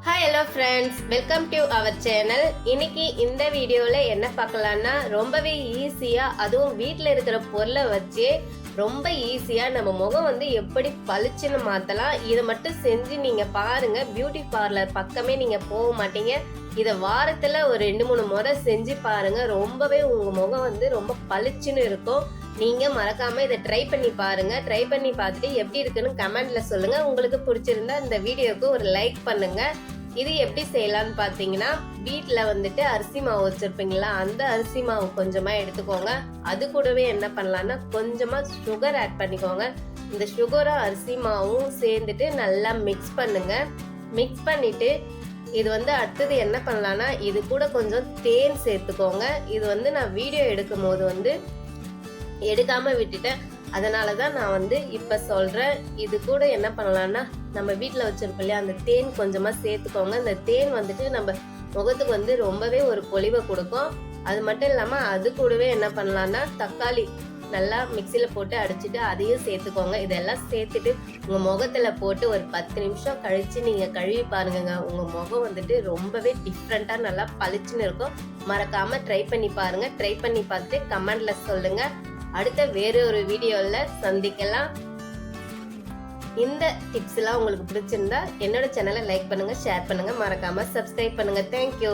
Hi hello friends, welcome to our channel. இன்னைக்கு இந்த வீடியோவில் என்ன பார்க்கலான்னா, ரொம்பவே ஈஸியாக அதுவும் வீட்டில் இருக்கிற பொருளை வச்சு ரொம்ப ஈஸியாக நம்ம முகம் வந்து எப்படி பளிச்சுன்னு மாற்றலாம். இதை மட்டும் செஞ்சு நீங்கள் பாருங்கள், பியூட்டி பார்லர் பக்கமே நீங்கள் போக மாட்டீங்க. இதை வாரத்தில் ஒரு 2-3 முறை செஞ்சு பாருங்கள், ரொம்பவே உங்கள் முகம் வந்து ரொம்ப பளிச்சுன்னு இருக்கும். நீங்க மறக்காம இதை ட்ரை பண்ணி பாருங்க. ட்ரை பண்ணி பார்த்துட்டு எப்படி இருக்குன்னு கமெண்ட்ல சொல்லுங்க. உங்களுக்கு பிடிச்சிருந்தா இந்த வீடியோக்கு ஒரு லைக் பண்ணுங்க. இது எப்படி செய்யலாம்னு பார்த்தீங்கன்னா, வீட்டில் வந்துட்டு அரிசி மாவு வச்சிருப்பீங்களா, அந்த அரிசி மாவு கொஞ்சமா எடுத்துக்கோங்க. அது கூடவே என்ன பண்ணலாம்னா, கொஞ்சமா சுகர் ஆட் பண்ணிக்கோங்க. இந்த சுகரும் அரிசி மாவும் சேர்ந்துட்டு நல்லா மிக்ஸ் பண்ணுங்க. மிக்ஸ் பண்ணிட்டு இது வந்து அடுத்தது என்ன பண்ணலாம்னா, இது கூட கொஞ்சம் தேன் சேர்த்துக்கோங்க. இது வந்து நான் வீடியோ எடுக்கும் போது வந்து எடுக்காம விட்டுட்டேன், அதனாலதான் நான் வந்து இப்ப சொல்றேன். இது கூட என்ன பண்ணலாம்னா, நம்ம வீட்டுல வச்சிருக்கோம் இல்லையா, அந்த தேன் கொஞ்சமா சேர்த்துக்கோங்க. இந்த தேன் வந்துட்டு நம்ம முகத்துக்கு வந்து ரொம்பவே ஒரு பொலிவை கொடுக்கும். அது மட்டும் இல்லாம அது கூடவே என்ன பண்ணலாம்னா, தக்காளி நல்லா மிக்சியில போட்டு அடிச்சுட்டு அதையும் சேர்த்துக்கோங்க. இதெல்லாம் சேர்த்துட்டு உங்க முகத்துல போட்டு ஒரு 10 நிமிஷம் கழிச்சு நீங்க கழுவி பாருங்க. உங்க முகம் வந்துட்டு ரொம்பவே டிஃப்ரெண்டா நல்லா பளிச்சுன்னு இருக்கும். மறக்காம ட்ரை பண்ணி பாருங்க. ட்ரை பண்ணி பார்த்துட்டு கமெண்ட்ல சொல்லுங்க. அடுத்த வேற ஒரு வீடியோல சந்திக்கலாம். இந்த டிப்ஸ் எல்லாம் உங்களுக்கு பிடிச்சிருந்தா என்னோட சேனலை லைக் பண்ணுங்க, ஷேர் பண்ணுங்க, மறக்காம சப்ஸ்கிரைப் பண்ணுங்க. தேங்க்யூ.